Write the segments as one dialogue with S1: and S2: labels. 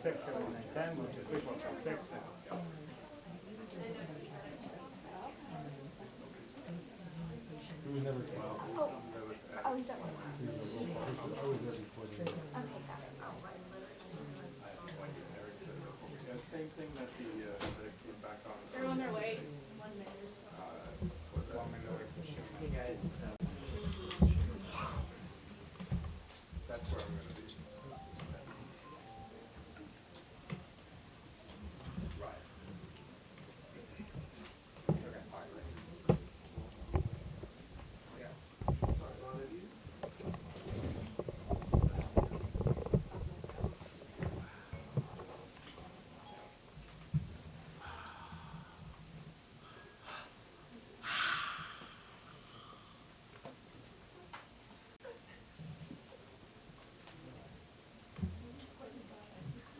S1: 6, everything 10, move to a quick vote by 6.
S2: We never
S3: Oh, he's at one. Okay, got it.
S4: Same thing that that came back on.
S5: They're on their way. 1 minute.
S1: Hey guys, it's
S4: That's where I'm going to be. Right.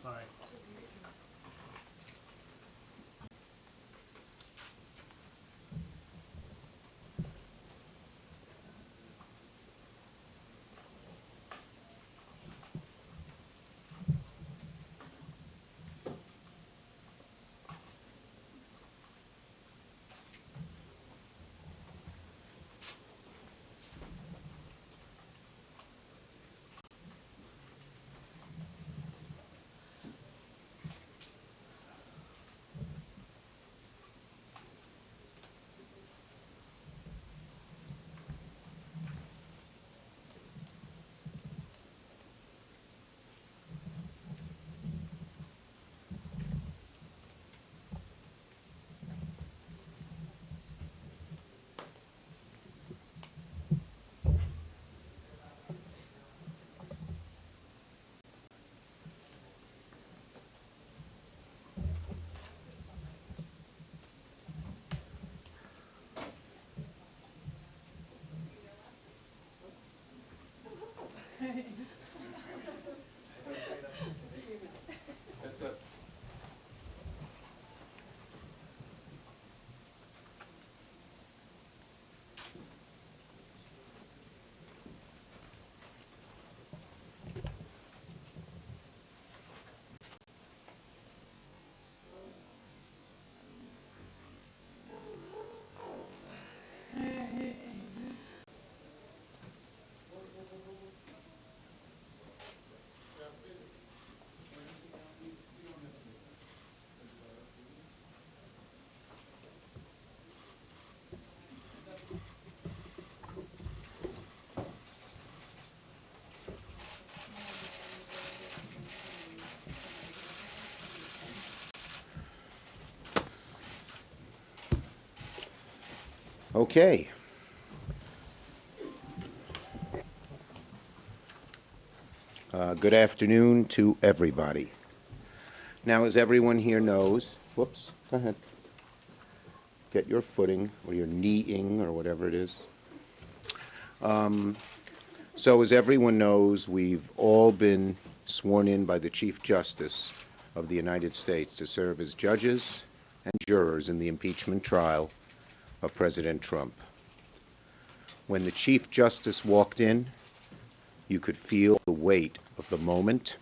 S1: sorry.
S4: That's it.
S6: Okay. Good afternoon to everybody. Now, as everyone here knows, whoops, go ahead. Get your footing or your kneeing or whatever it is. So as everyone knows, we've all been sworn in by the Chief Justice of the United States to serve as judges and jurors in the impeachment trial of President Trump. When the Chief Justice walked in, you could feel the weight of the moment.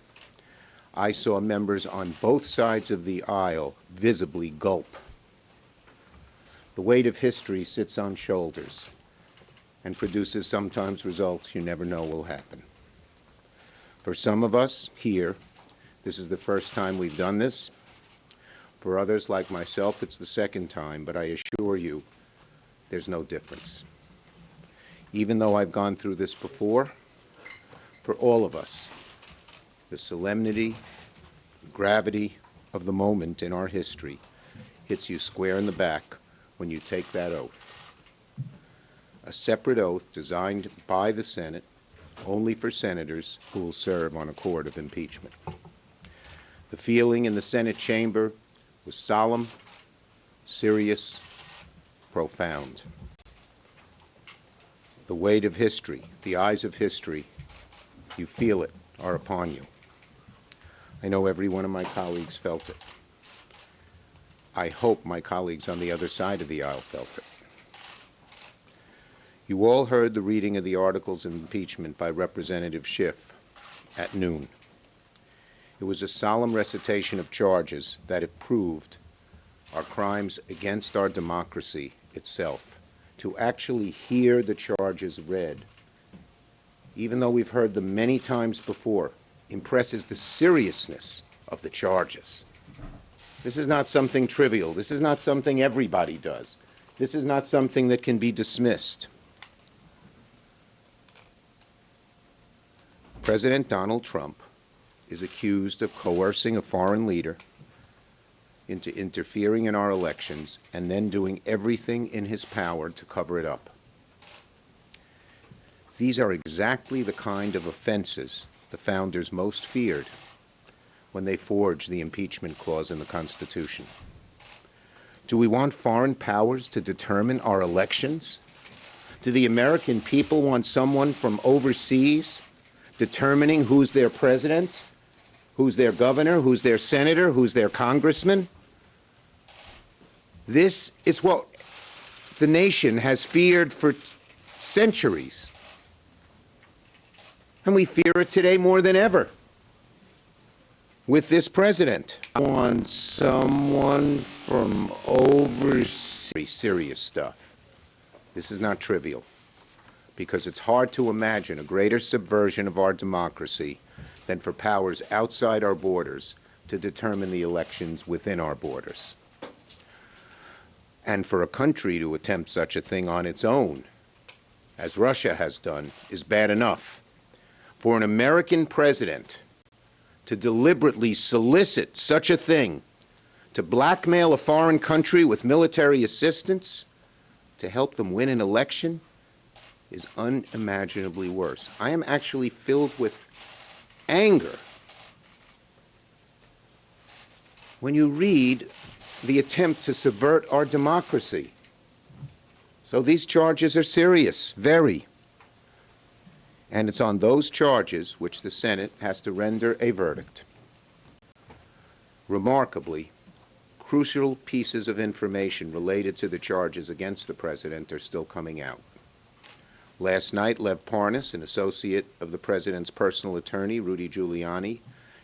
S6: I saw members on both sides of the aisle visibly gulp. The weight of history sits on shoulders and produces sometimes results you never know will happen. For some of us here, this is the first time we've done this. For others, like myself, it's the second time, but I assure you, there's no difference. Even though I've gone through this before, for all of us, the solemnity, gravity of the moment in our history hits you square in the back when you take that oath. A separate oath designed by the Senate only for senators who will serve on a court of impeachment. The feeling in the Senate chamber was solemn, serious, profound. The weight of history, the eyes of history, you feel it, are upon you. I know every one of my colleagues felt it. I hope my colleagues on the other side of the aisle felt it. You all heard the reading of the articles of impeachment by Representative Schiff at noon. It was a solemn recitation of charges that, if proved, are crimes against our democracy itself. To actually hear the charges read, even though we've heard them many times before, impresses the seriousness of the charges. This is not something trivial. This is not something everybody does. This is not something that can be dismissed. President Donald Trump is accused of coercing a foreign leader into interfering in our elections and then doing everything in his power to cover it up. These are exactly the kind of offenses the founders most feared when they forged the impeachment clause in the Constitution. Do we want foreign powers to determine our elections? Do the American people want someone from overseas determining who's their president, who's their governor, who's their senator, who's their congressman? This is what the nation has feared for centuries. And we fear it today more than ever with this president. I want someone from overseas. Serious stuff. This is not trivial, because it's hard to imagine a greater subversion of our democracy than for powers outside our borders to determine the elections within our borders. And for a country to attempt such a thing on its own, as Russia has done, is bad enough. For an American president to deliberately solicit such a thing, to blackmail a foreign country with military assistance to help them win an election, is unimaginably worse. I am actually filled with anger when you read the attempt to subvert our democracy. So these charges are serious, very. And it's on those charges which the Senate has to render a verdict. Remarkably, crucial pieces of information related to the charges against the president are still coming out. Last night, Lev Parnas, an associate of the president's personal attorney, Rudy Giuliani,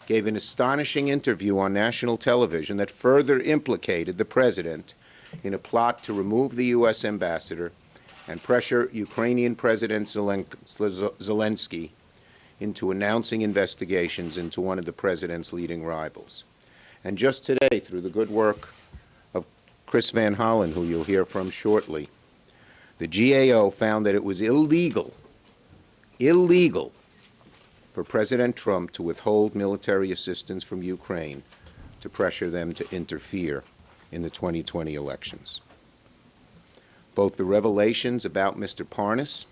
S6: gave an astonishing interview on national television that further implicated the president in a plot to remove the U.S. ambassador and pressure Ukrainian President Zelensky into announcing investigations into one of the president's leading rivals. And just today, through the good work of Chris Van Hollen, who you'll hear from shortly, the GAO found that it was illegal for President Trump to withhold military assistance from Ukraine to pressure them to interfere in the 2020 elections. Both the revelations about Mr. Parnas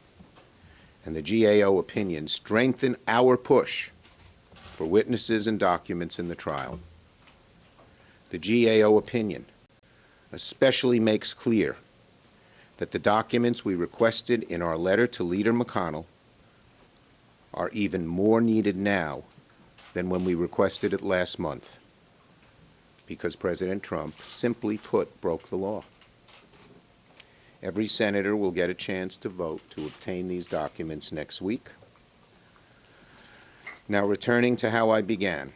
S6: and the GAO opinion strengthen our push for witnesses and documents in the trial. The GAO opinion especially makes clear that the documents we requested in our letter to Leader McConnell are even more needed now than when we requested it last month, because President Trump, simply put, broke the law. Every senator will get a chance to vote to obtain these documents next week. Now, returning to how I began,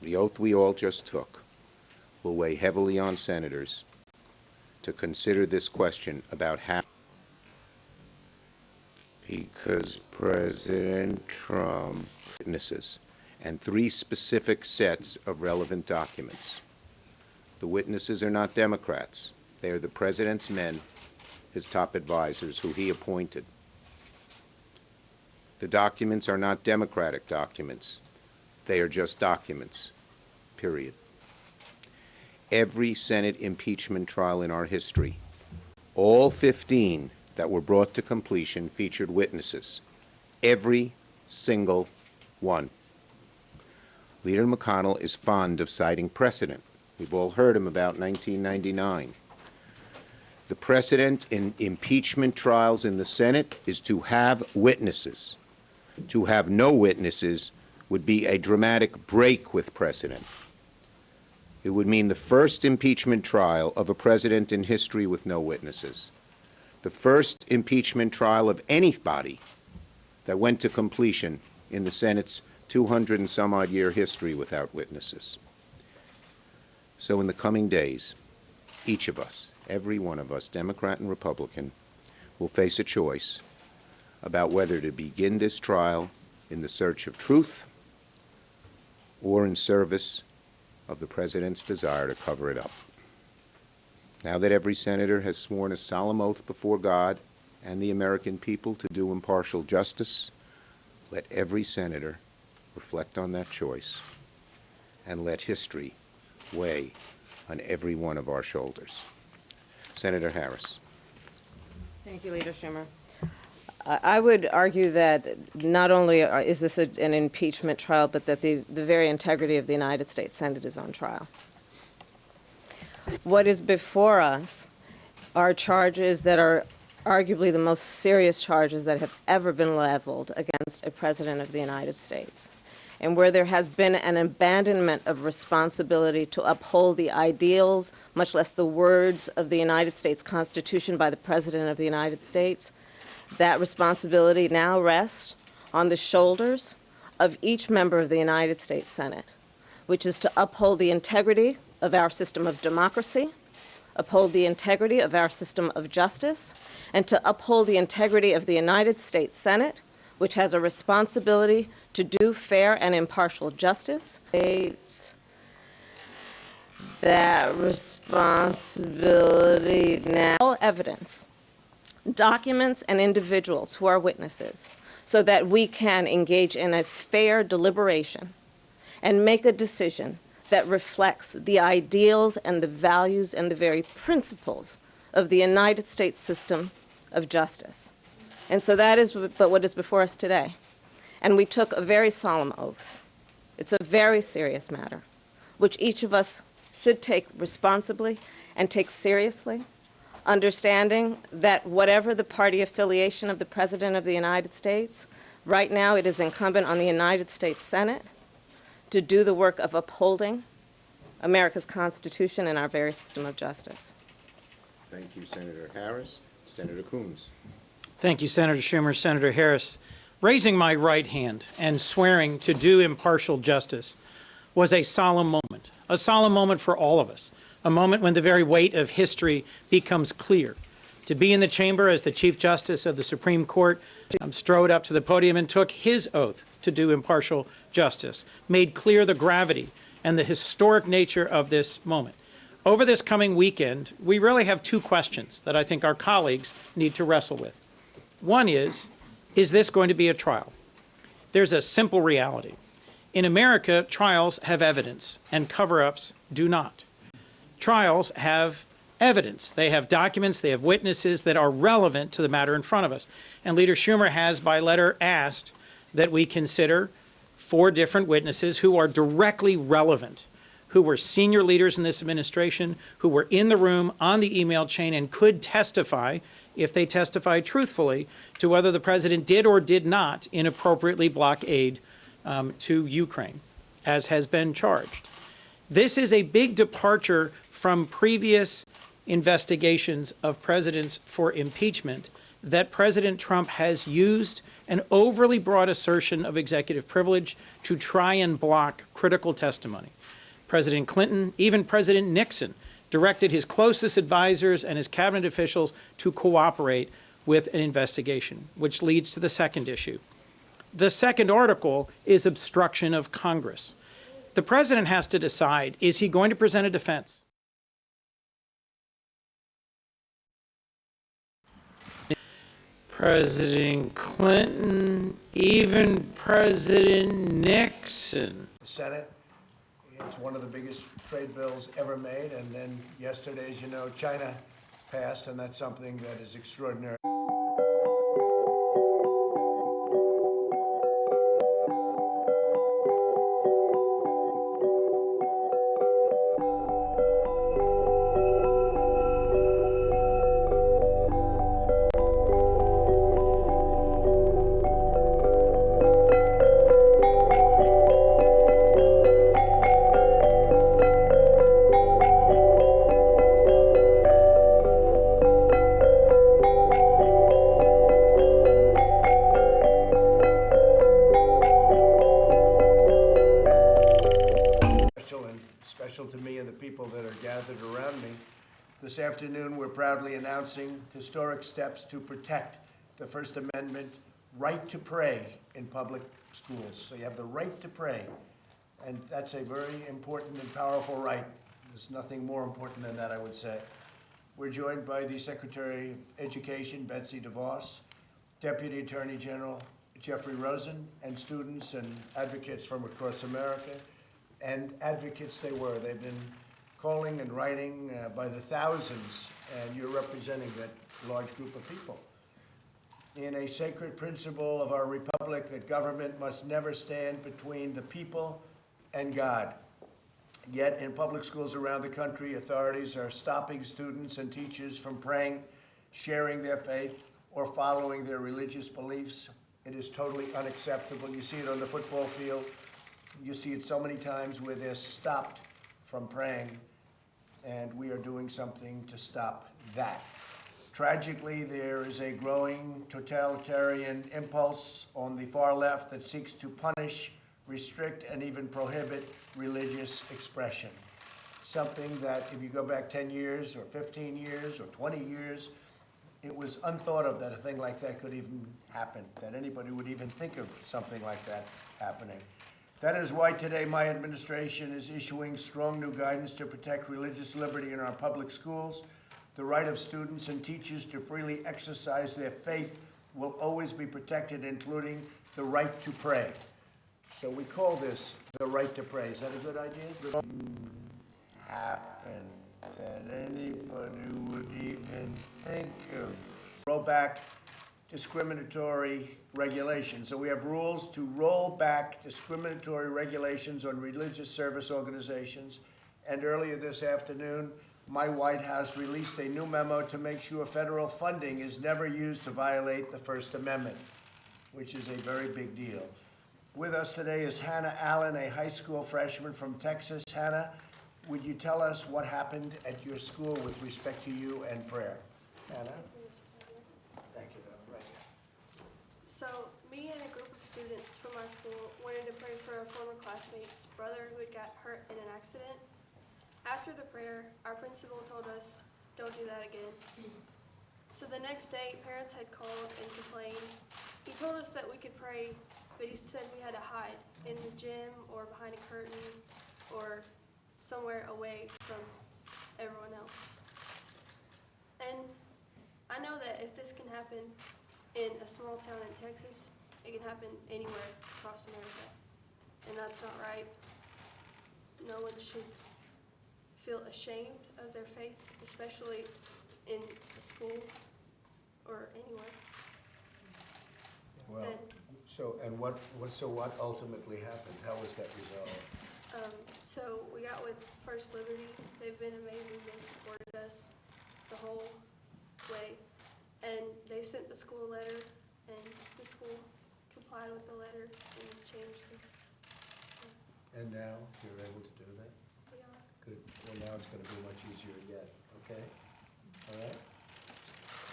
S6: the oath we all just took will weigh heavily on senators to consider this question about how, because President Trump witnesses and 3 specific sets of relevant documents. The witnesses are not Democrats. They are the president's men, his top advisors, who he appointed. The documents are not Democratic documents. They are just documents, period. Every Senate impeachment trial in our history, all 15 that were brought to completion, featured witnesses. Every single one. Leader McConnell is fond of citing precedent. We've all heard him about 1999. The precedent in impeachment trials in the Senate is to have witnesses. To have no witnesses would be a dramatic break with precedent. It would mean the first impeachment trial of a president in history with no witnesses. The first impeachment trial of anybody that went to completion in the Senate's 200 and some odd year history without witnesses. So in the coming days, each of us, every one of us, Democrat and Republican, will face a choice about whether to begin this trial in the search of truth or in service of the President's desire to cover it up. Now that every senator has sworn a solemn oath before God and the American people to do impartial justice, let every senator reflect on that choice and let history weigh on every one of our shoulders. Senator Harris.
S7: Thank you, Leader Schumer. I would argue that not only is this an impeachment trial, but that the very integrity of the United States Senate is on trial. What is before us are charges that are arguably the most serious charges that have ever been leveled against a president of the United States, and where there has been an abandonment of responsibility to uphold the ideals, much less the words of the United States Constitution by the President of the United States. That responsibility now rests on the shoulders of each member of the United States Senate, which is to uphold the integrity of our system of democracy, uphold the integrity of our system of justice, and to uphold the integrity of the United States Senate, which has a responsibility to do fair and impartial justice. That responsibility now evidence, documents and individuals who are witnesses, so that we can engage in a fair deliberation and make a decision that reflects the ideals and the values and the very principles of the United States system of justice. And so that is what is before us today. And we took a very solemn oath. It's a very serious matter, which each of us should take responsibly and take seriously, understanding that whatever the party affiliation of the President of the United States, right now it is incumbent on the United States Senate to do the work of upholding America's Constitution and our very system of justice.
S6: Thank you, Senator Harris. Senator Coons.
S2: Thank you, Senator Schumer. Senator Harris, raising my right hand and swearing to do impartial justice was a solemn moment for all of us, a moment when the very weight of history becomes clear. To be in the chamber as the Chief Justice of the Supreme Court strode up to the podium and took his oath to do impartial justice, made clear the gravity and the historic nature of this moment. Over this coming weekend, we really have two questions that I think our colleagues need to wrestle with. One is this going to be a trial? There's a simple reality. In America, trials have evidence, and cover-ups do not. Trials have evidence. They have documents, they have witnesses that are relevant to the matter in front of us. And Leader Schumer has, by letter, asked that we consider 4 different witnesses who are directly relevant, who were senior leaders in this administration, who were in the room on the email chain and could testify, if they testified truthfully, to whether the president did or did not inappropriately block aid to Ukraine, as has been charged. This is a big departure from previous investigations of presidents for impeachment that President Trump has used an overly broad assertion of executive privilege to try and block critical testimony. President Clinton, even President Nixon, directed his closest advisors and his cabinet officials to cooperate with an investigation, which leads to the second issue. The second article is obstruction of Congress. The president has to decide, is he going to present a defense? President Clinton, even President Nixon.
S8: The Senate, it's one of the biggest trade bills ever made, and then yesterday, as you know, China passed, and that's something that is extraordinary. This afternoon, we're proudly announcing historic steps to protect the First Amendment right to pray in public schools. So you have the right to pray, and that's a very important and powerful right. There's nothing more important than that, I would say. We're joined by the Secretary of Education, Betsy DeVos, Deputy Attorney General Jeffrey Rosen, and students and advocates from across America. And advocates they were. They've been calling and writing by the thousands, and you're representing that large group of people. In a sacred principle of our republic, that government must never stand between the people and God. Yet in public schools around the country, authorities are stopping students and teachers from praying, sharing their faith, or following their religious beliefs. It is totally unacceptable. You see it on the football field. You see it so many times where they're stopped from praying, and we are doing something to stop that. Tragically, there is a growing totalitarian impulse on the far left that seeks to punish, restrict, and even prohibit religious expression. Something that, if you go back 10 years or 15 years or 20 years, it was unthought of that a thing like that could even happen, that anybody would even think of something like that happening. That is why today my administration is issuing strong new guidance to protect religious liberty in our public schools. The right of students and teachers to freely exercise their faith will always be protected, including the right to pray. So we call this the right to pray. Is that a good idea? Happen that anybody would even think of roll back discriminatory regulations. So we have rules to roll back discriminatory regulations on religious service organizations. And earlier this afternoon, my White House released a new memo to make sure federal funding is never used to violate the First Amendment, which is a very big deal. With us today is Hannah Allen, a high school freshman from Texas. Hannah, would you tell us what happened at your school with respect to you and prayer? Hannah? Thank you, Bill. Right here.
S5: So, me and a group of students from our school wanted to pray for a former classmate's brother who had got hurt in an accident. After the prayer, our principal told us, "Don't do that again." So the next day, parents had called and complained. He told us that we could pray, but he said we had to hide in the gym or behind a curtain or somewhere away from everyone else. And I know that if this can happen in a small town in Texas, it can happen anywhere across America. And that's not right. No one should feel ashamed of their faith, especially in a school or anywhere.
S8: Well,
S5: And-
S8: what ultimately happened? How was that resolved?
S5: So we got with First Liberty. They've been amazing. They supported us the whole way. And they sent the school a letter, and the school complied with the letter and changed the,
S8: And now you're able to do that?
S5: we are.
S8: Good. Well, now it's going to be much easier yet, okay? All right?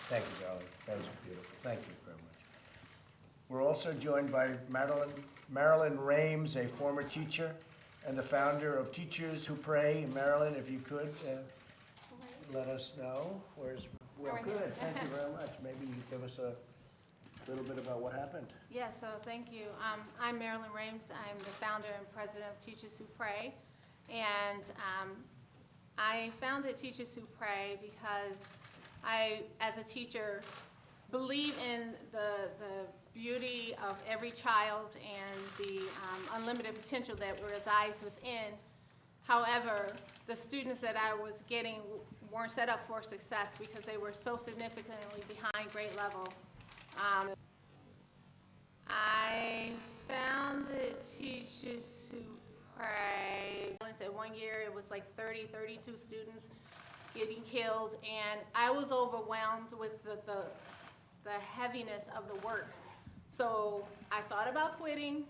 S8: Thank you, darling. That was beautiful. Thank you very much. We're also joined by Marilyn Rames, a former teacher and the founder of Teachers Who Pray. Marilyn, if you could let us know. Well, good. Thank you very much. Maybe you give us a little bit about what happened.
S9: Yeah, so thank you. I'm Marilyn Rames. I'm the founder and president of Teachers Who Pray. And I founded Teachers Who Pray because I, as a teacher, believe in the beauty of every child and the unlimited potential that resides within. However, the students that I was getting weren't set up for success because they were so significantly behind grade level. I founded Teachers Who Pray. At 1 year, it was like 30, 32 students getting killed, and I was overwhelmed with the heaviness of the work. So I thought about quitting,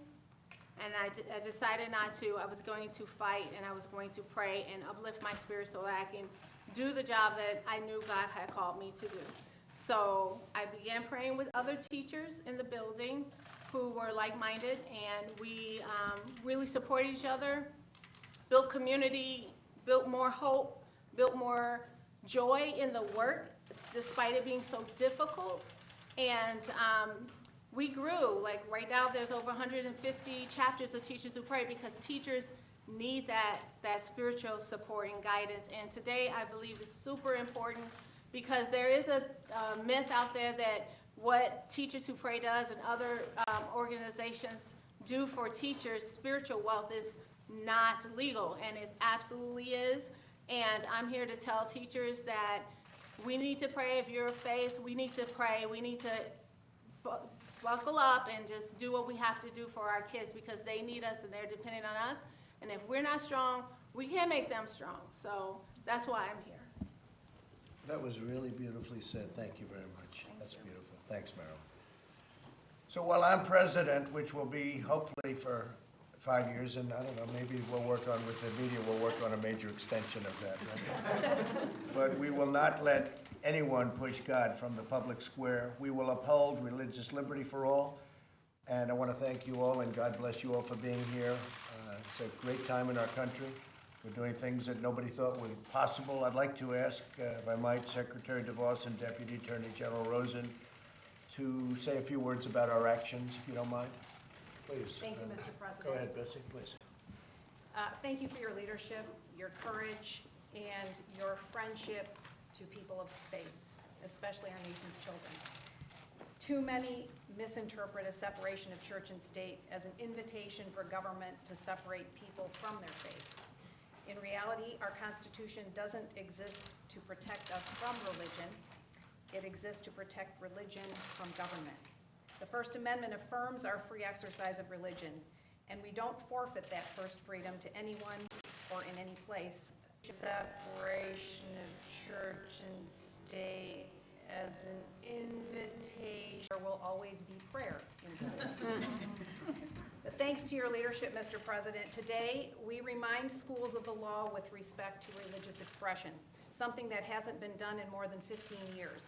S9: and I decided not to. I was going to fight, and I was going to pray and uplift my spirit so that I can do the job that I knew God had called me to do. So I began praying with other teachers in the building who were like-minded, and we really supported each other, built community, built more hope, built more joy in the work, despite it being so difficult. And we grew, like right now there's over 150 chapters of Teachers Who Pray, because teachers need that spiritual support and guidance. And today I believe it's super important, because there is a myth out there that what Teachers Who Pray does and other organizations do for teachers, spiritual wealth, is not legal, and it absolutely is. And I'm here to tell teachers that we need to pray. If you're of faith, we need to pray. We need to buckle up and just do what we have to do for our kids, because they need us and they're dependent on us. And if we're not strong, we can't make them strong. So that's why I'm here.
S8: That was really beautifully said. Thank you very much. That's beautiful. Thanks, Meryl. So while I'm president, which will be hopefully for 5 years, and I don't know, maybe we'll work on, with the media, we'll work on a major extension of that. Right? But we will not let anyone push God from the public square. We will uphold religious liberty for all. And I want to thank you all, and God bless you all for being here. It's a great time in our country. We're doing things that nobody thought were possible. I'd like to ask, if I might, Secretary DeVos and Deputy Attorney General Rosen to say a few words about our actions, if you don't mind. Please.
S10: Thank you, Mr. President.
S8: Go ahead, Betsy, please.
S10: Thank you for your leadership, your courage, and your friendship to people of faith, especially our nation's children. Too many misinterpret a separation of church and state as an invitation for government to separate people from their faith. In reality, our Constitution doesn't exist to protect us from religion. It exists to protect religion from government. The First Amendment affirms our free exercise of religion, and we don't forfeit that first freedom to anyone or in any place. Separation of church and state as an invitation. There will always be prayer in schools. But thanks to your leadership, Mr. President, today we remind schools of the law with respect to religious expression, something that hasn't been done in more than 15 years.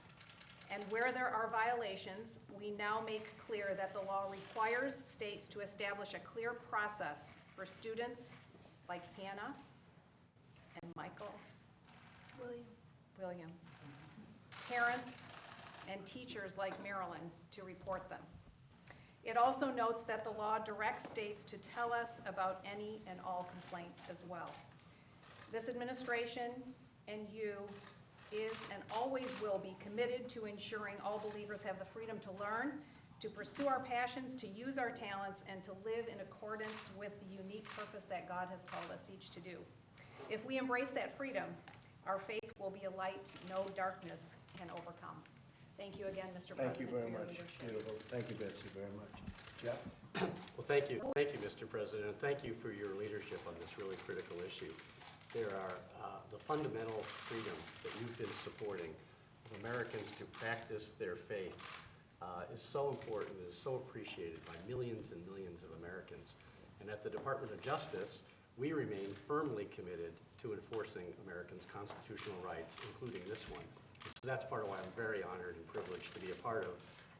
S10: And where there are violations, we now make clear that the law requires states to establish a clear process for students like Hannah and Michael, William, parents, and teachers like Marilyn to report them. It also notes that the law directs states to tell us about any and all complaints as well. This administration and you is and always will be committed to ensuring all believers have the freedom to learn, to pursue our passions, to use our talents, and to live in accordance with the unique purpose that God has called us each to do. If we embrace that freedom, our faith will be a light no darkness can overcome. Thank you again, Mr. President.
S8: Thank you very
S10: for your
S8: much.
S10: leadership.
S8: Beautiful. Thank you, Betsy, very much. Jeff?
S11: Well, thank you. Thank you, Mr. President. Thank you for your leadership on this really critical issue. There are the fundamental freedom that you've been supporting of Americans to practice their faith is so important, is so appreciated by millions and millions of Americans. And at the Department of Justice, we remain firmly committed to enforcing Americans' constitutional rights, including this one. So that's part of why I'm very honored and privileged to be a part of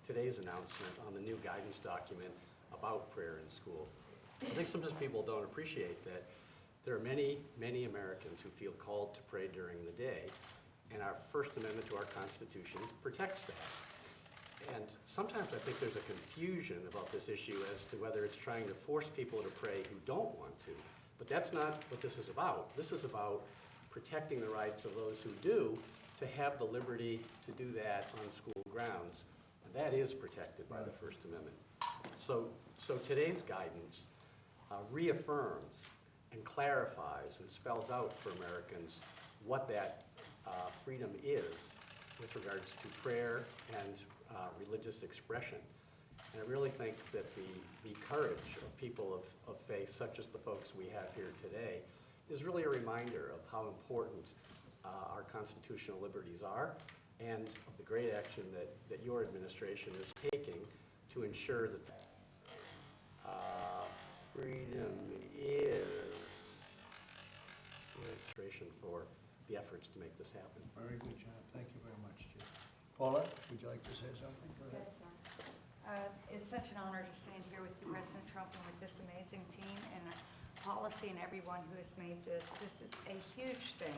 S11: today's announcement on the new guidance document about prayer in school. I think sometimes people don't appreciate that there are many, many Americans who feel called to pray during the day, and our First Amendment to our Constitution protects that. And sometimes I think there's a confusion about this issue as to whether it's trying to force people to pray who don't want to. But that's not what this is about. This is about protecting the rights of those who do to have the liberty to do that on school grounds. And that is protected by the First Amendment. So today's guidance reaffirms and clarifies and spells out for Americans what that freedom is with regards to prayer and religious expression. And I really think that the courage of people of faith, such as the folks we have here today, is really a reminder of how important our constitutional liberties are and of the great action that your administration is taking to ensure that freedom is administration for the efforts to make this happen.
S8: Very good job. Thank you very much, Jeff. Paula, would you like to say something? Go ahead.
S12: Yes, sir. It's such an honor to stand here with you, President Trump, and with this amazing team and policy and everyone who has made this. This is a huge thing.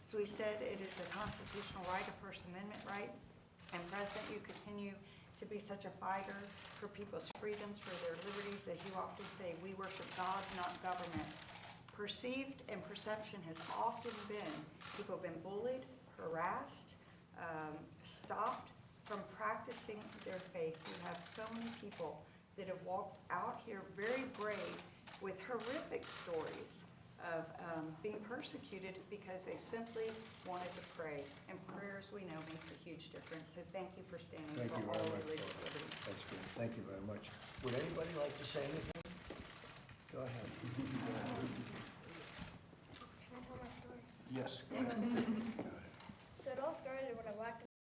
S12: So he said it is a constitutional right, a First Amendment right. And President, you continue to be such a fighter for people's freedoms, for their liberties. As you often say, we worship God, not government. Perceived and perception has often been people have been bullied, harassed, stopped from practicing their faith. We have so many people that have walked out here very brave with horrific stories of being persecuted because they simply wanted to pray. And prayers, we know, makes a huge difference. So thank you for standing
S8: Thank
S12: for
S8: you
S12: all
S8: very much.
S12: religious liberties.
S8: That's good. Thank you very much. Would anybody like to say anything? Go ahead.
S5: Can I tell my story?
S8: Yes, go ahead.